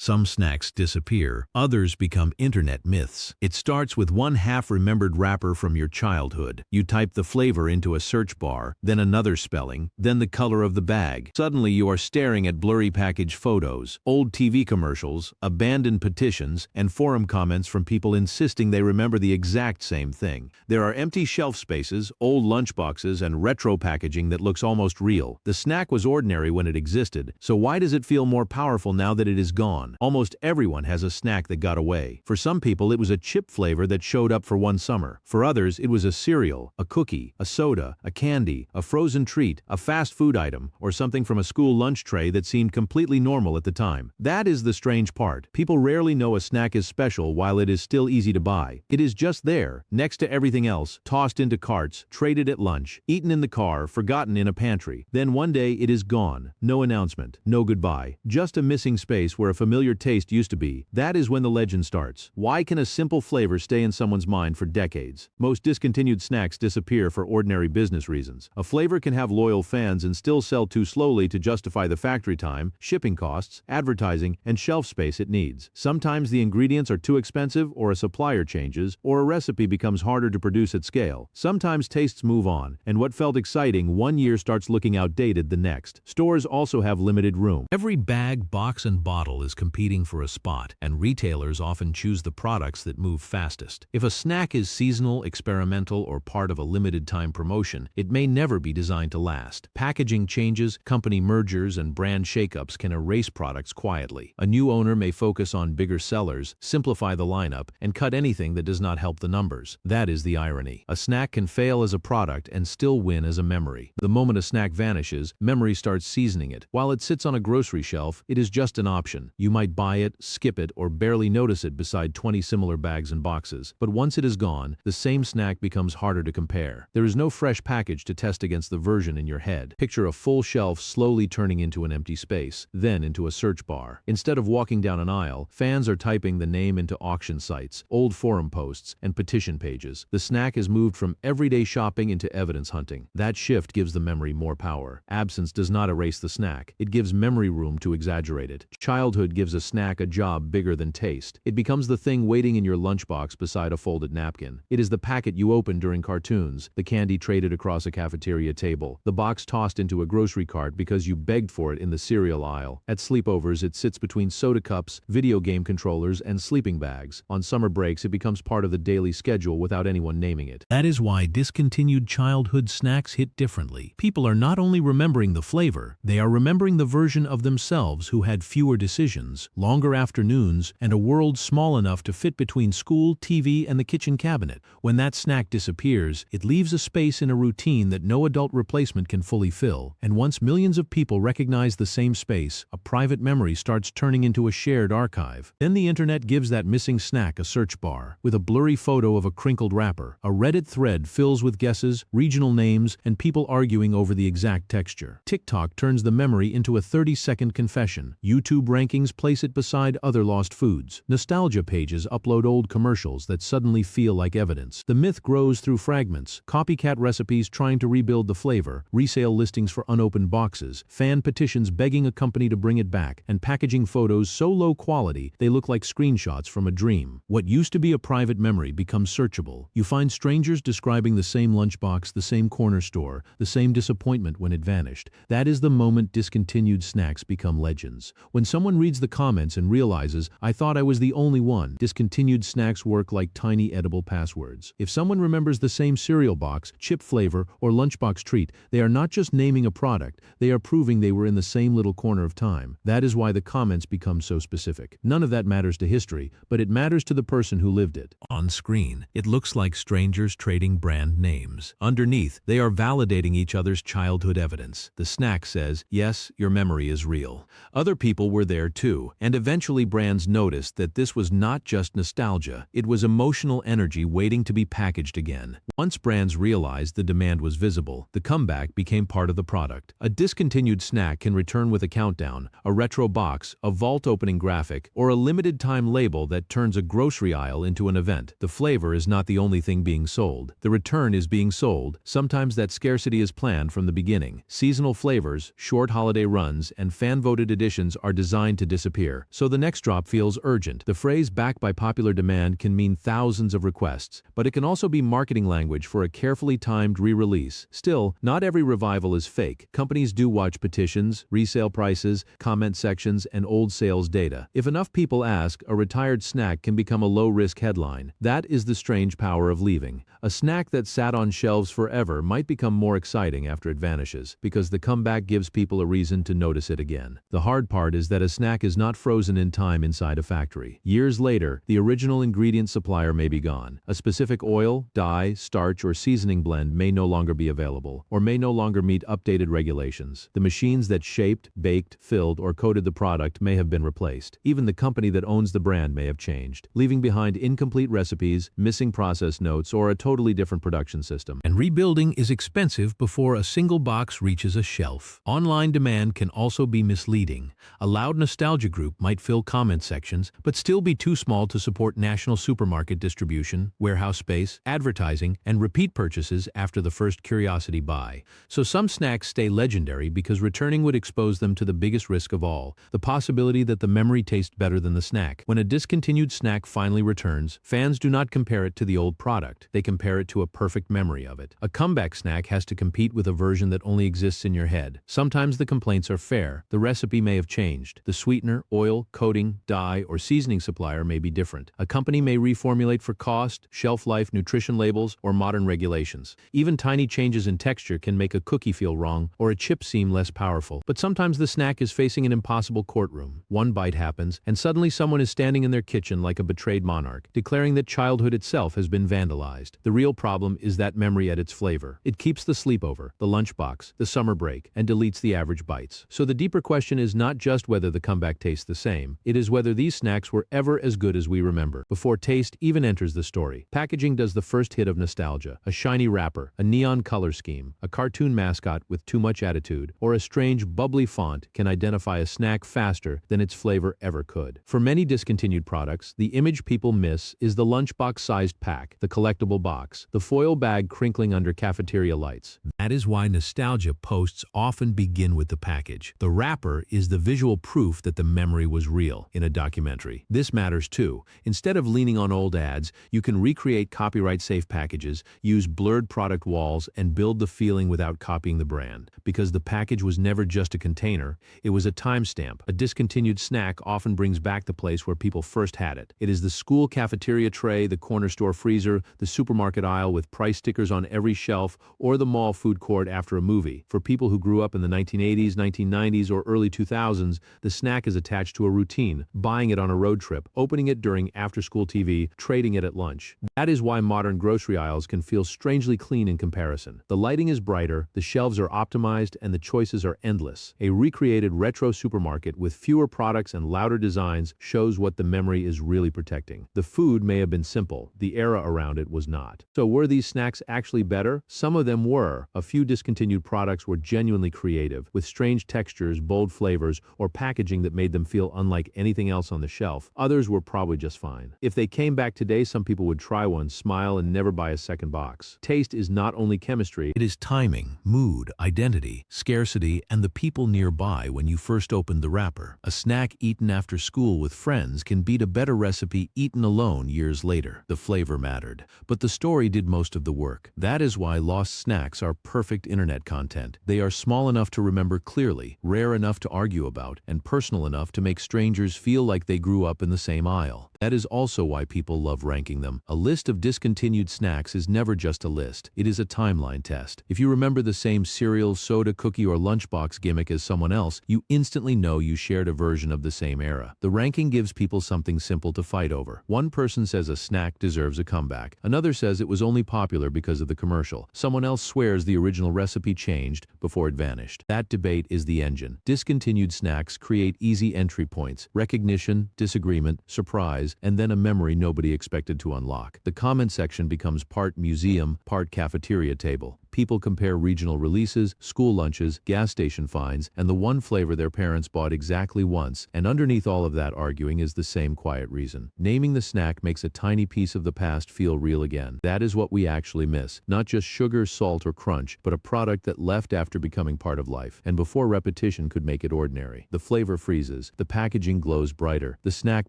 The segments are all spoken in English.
Some snacks disappear, others become internet myths. It starts with one half-remembered wrapper from your childhood. You type the flavor into a search bar, then another spelling, then the color of the bag. Suddenly you are staring at blurry package photos, old TV commercials, abandoned petitions, and forum comments from people insisting they remember the exact same thing. There are empty shelf spaces, old lunchboxes, and retro packaging that looks almost real. The snack was ordinary when it existed, so why does it feel more powerful now that it is gone? Almost everyone has a snack that got away. For some people, it was a chip flavor that showed up for one summer. For others, it was a cereal, a cookie, a soda, a candy, a frozen treat, a fast food item, or something from a school lunch tray that seemed completely normal at the time. That is the strange part. People rarely know a snack is special while it is still easy to buy. It is just there, next to everything else, tossed into carts, traded at lunch, eaten in the car, forgotten in a pantry. Then one day it is gone. No announcement, no goodbye, just a missing space where a familiar taste used to be. That is when the legend starts. Why can a simple flavor stay in someone's mind for decades? Most discontinued snacks disappear for ordinary business reasons. A flavor can have loyal fans and still sell too slowly to justify the factory time, shipping costs, advertising, and shelf space it needs. Sometimes the ingredients are too expensive, or a supplier changes, or a recipe becomes harder to produce at scale. Sometimes tastes move on, and what felt exciting one year starts looking outdated the next. Stores also have limited room. Every bag, box, and bottle is competing for a spot, and retailers often choose the products that move fastest. If a snack is seasonal, experimental, or part of a limited-time promotion, it may never be designed to last. Packaging changes, company mergers, and brand shakeups can erase products quietly. A new owner may focus on bigger sellers, simplify the lineup, and cut anything that does not help the numbers. That is the irony. A snack can fail as a product and still win as a memory. The moment a snack vanishes, memory starts seasoning it. While it sits on a grocery shelf, it is just an option. You might buy it, skip it, or barely notice it beside 20 similar bags and boxes. But once it is gone, the same snack becomes harder to compare. There is no fresh package to test against the version in your head. Picture a full shelf slowly turning into an empty space, then into a search bar. Instead of walking down an aisle, fans are typing the name into auction sites, old forum posts, and petition pages. The snack has moved from everyday shopping into evidence hunting. That shift gives the memory more power. Absence does not erase the snack. It gives memory room to exaggerate it. Childhood gives a snack a job bigger than taste. It becomes the thing waiting in your lunchbox beside a folded napkin. It is the packet you opened during cartoons, the candy traded across a cafeteria table, the box tossed into a grocery cart because you begged for it in the cereal aisle. At sleepovers, it sits between soda cups, video game controllers, and sleeping bags. On summer breaks, it becomes part of the daily schedule without anyone naming it. That is why discontinued childhood snacks hit differently. People are not only remembering the flavor, they are remembering the version of themselves who had fewer decisions, longer afternoons, and a world small enough to fit between school, TV, and the kitchen cabinet. When that snack disappears, it leaves a space in a routine that no adult replacement can fully fill. And once millions of people recognize the same space, a private memory starts turning into a shared archive. Then the internet gives that missing snack a search bar. With a blurry photo of a crinkled wrapper, a Reddit thread fills with guesses, regional names, and people arguing over the exact texture. TikTok turns the memory into a 30-second confession. YouTube rankings place it beside other lost foods. Nostalgia pages upload old commercials that suddenly feel like evidence. The myth grows through fragments, copycat recipes trying to rebuild the flavor, resale listings for unopened boxes, fan petitions begging a company to bring it back, and packaging photos so low quality they look like screenshots from a dream. What used to be a private memory becomes searchable. You find strangers describing the same lunchbox, the same corner store, the same disappointment when it vanished. That is the moment discontinued snacks become legends. When someone reads the comments and realizes, "I thought I was the only one," discontinued snacks work like tiny edible passwords. If someone remembers the same cereal box, chip flavor, or lunchbox treat, they are not just naming a product, they are proving they were in the same little corner of time. That is why the comments become so specific. None of that matters to history, but it matters to the person who lived it. On screen, it looks like strangers trading brand names. Underneath, they are validating each other's childhood evidence. The snack says, "Yes, your memory is real." Other people were there too, and eventually brands noticed that this was not just nostalgia, it was emotional energy waiting to be packaged again. Once brands realized the demand was visible, the comeback became part of the product. A discontinued snack can return with a countdown, a retro box, a vault opening graphic, or a limited time label that turns a grocery aisle into an event. The flavor is not the only thing being sold. The return is being sold. Sometimes that scarcity is planned from the beginning. Seasonal flavors, short holiday runs, and fan-voted editions are designed to disappear disappear. So the next drop feels urgent. The phrase backed by popular demand can mean thousands of requests, but it can also be marketing language for a carefully timed re-release. Still, not every revival is fake. Companies do watch petitions, resale prices, comment sections, and old sales data. If enough people ask, a retired snack can become a low-risk headline. That is the strange power of leaving. A snack that sat on shelves forever might become more exciting after it vanishes, because the comeback gives people a reason to notice it again. The hard part is that a snack is not frozen in time inside a factory. Years later, the original ingredient supplier may be gone. A specific oil, dye, starch, or seasoning blend may no longer be available, or may no longer meet updated regulations. The machines that shaped, baked, filled, or coated the product may have been replaced. Even the company that owns the brand may have changed, leaving behind incomplete recipes, missing process notes, or a totally different production system. And rebuilding is expensive before a single box reaches a shelf. Online demand can also be misleading. A loud nostalgia group might fill comment sections, but still be too small to support national supermarket distribution, warehouse space, advertising, and repeat purchases after the first curiosity buy. So some snacks stay legendary because returning would expose them to the biggest risk of all, the possibility that the memory tastes better than the snack. When a discontinued snack finally returns, fans do not compare it to the old product. They compare it to a perfect memory of it. A comeback snack has to compete with a version that only exists in your head. Sometimes the complaints are fair. The recipe may have changed. The sweetener, oil, coating, dye, or seasoning supplier may be different. A company may reformulate for cost, shelf life, nutrition labels, or modern regulations. Even tiny changes in texture can make a cookie feel wrong or a chip seem less powerful. But sometimes the snack is facing an impossible courtroom. One bite happens, and suddenly someone is standing in their kitchen like a betrayed monarch, declaring that childhood itself has been vandalized. The real problem is that memory at its flavor. It keeps the sleepover, the lunchbox, the summer break, and deletes the average bites. So the deeper question is not just whether the comeback tastes the same, it is whether these snacks were ever as good as we remember, before taste even enters the story. Packaging does the first hit of nostalgia. A shiny wrapper, a neon color scheme, a cartoon mascot with too much attitude, or a strange, bubbly font can identify a snack faster than its flavor ever could. For many discontinued products, the image people miss is the lunchbox-sized pack, the collectible box, the foil bag crinkling under cafeteria lights. That is why nostalgia posts often begin with the package. The wrapper is the visual proof that the memory was real in a documentary. This matters too. Instead of leaning on old ads, you can recreate copyright-safe packages, use blurred product walls, and build the feeling without copying the brand. Because the package was never just a container, it was a timestamp. A discontinued snack often brings back the place where people first had it. It is the school cafeteria tray, the corner store freezer, the supermarket aisle with price stickers on every shelf, or the mall food court after a movie. For people who grew up in the 1980s, 1990s, or early 2000s, the snack is attached to a routine, buying it on a road trip, opening it during after-school TV, trading it at lunch. That is why modern grocery aisles can feel strangely clean in comparison. The lighting is brighter, the shelves are optimized, and the choices are endless. A recreated retro supermarket with fewer products and louder designs shows what the memory is really protecting. The food may have been simple, the era around it was not. So were these snacks actually better? Some of them were. A few discontinued products were genuinely creative, with strange textures, bold flavors, or packaging that made them feel unlike anything else on the shelf. Others were probably just fine. If they came back today, some people would try one, smile, and never buy a second box. Taste is not only chemistry, it is timing, mood, identity, scarcity, and the people nearby when you first opened the wrapper. A snack eaten after school with friends can beat a better recipe eaten alone years later. The flavor mattered, but the story did most of the work. That is why lost snacks are perfect internet content. They are small enough to remember clearly, rare enough to argue about, and personal enough to make strangers feel like they grew up in the same aisle. That is also why people love ranking them. A list of discontinued snacks is never just a list. It is a timeline test. If you remember the same cereal, soda, cookie, or lunchbox gimmick as someone else, you instantly know you shared a version of the same era. The ranking gives people something simple to fight over. One person says a snack deserves a comeback. Another says it was only popular because of the commercial. Someone else swears the original recipe changed before it vanished. That debate is the engine. Discontinued snacks create easy entry points: recognition, disagreement, surprise, and then a memory nobody expected to unlock. The comment section becomes part museum, part cafeteria table. People compare regional releases, school lunches, gas station finds, and the one flavor their parents bought exactly once, and underneath all of that arguing is the same quiet reason. Naming the snack makes a tiny piece of the past feel real again. That is what we actually miss. Not just sugar, salt, or crunch, but a product that left after becoming part of life, and before repetition could make it ordinary. The flavor freezes, the packaging glows brighter, the snack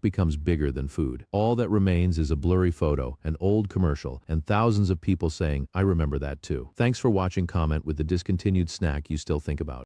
becomes bigger than food. All that remains is a blurry photo, an old commercial, and thousands of people saying, "I remember that too." Thanks for watching. Comment with the discontinued snack you still think about.